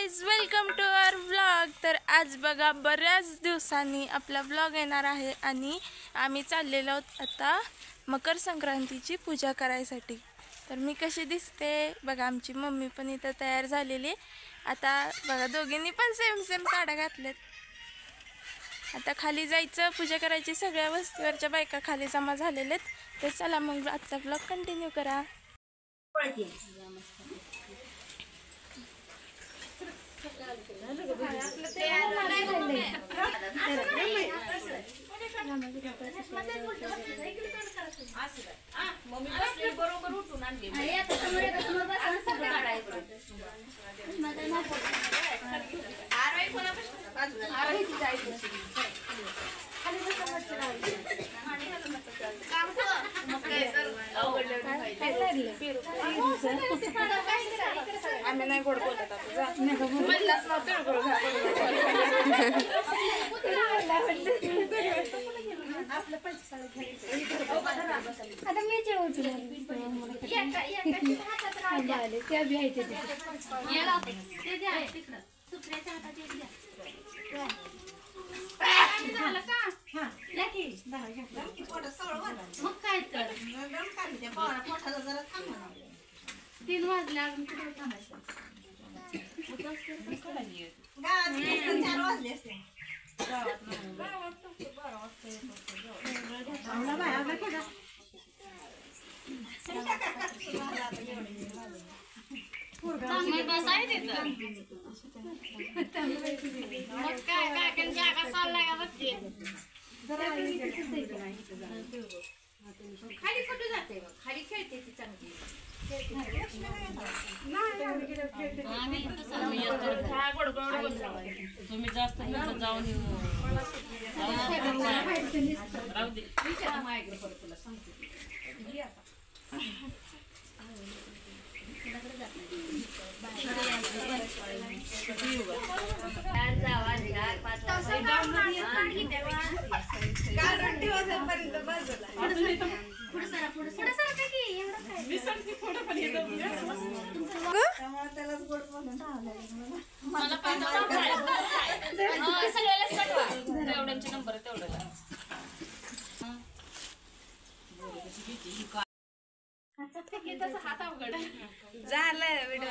Guys, welcome to our vlog. तर आज बघा बऱ्याच दिवसांनी आपला व्लॉग येणार आहे आणि आम्ही चाललेलो आहोत आता मकर संक्रांतीची पूजा करायसाठी। तर मी कशी दिसते बघा, आमची मम्मी पण इथं तयार झालेली। आता बघा दोघींनी पण सेम सेम साड्या घातल्यात। आता खाली जायचं, पूजा करायची। सगळ्या वस्तीवरच्या बायका खाली जमा झालेल्या आहेत। तर चला मग आजचा व्लॉग कंटिन्यू करा। बरोबर उठून आणली आम्ही नाही गोड बोलत आता मी मग काय तर 3 वाजले अजून कुठे थांबायचं। खाली कुठे जाते, खाली खेळते ती चांगली। तुम्ही जास्त जाऊन तेवढ्यांचे नंबर तेवढ्याला हात अवघड झालं व्हिडिओ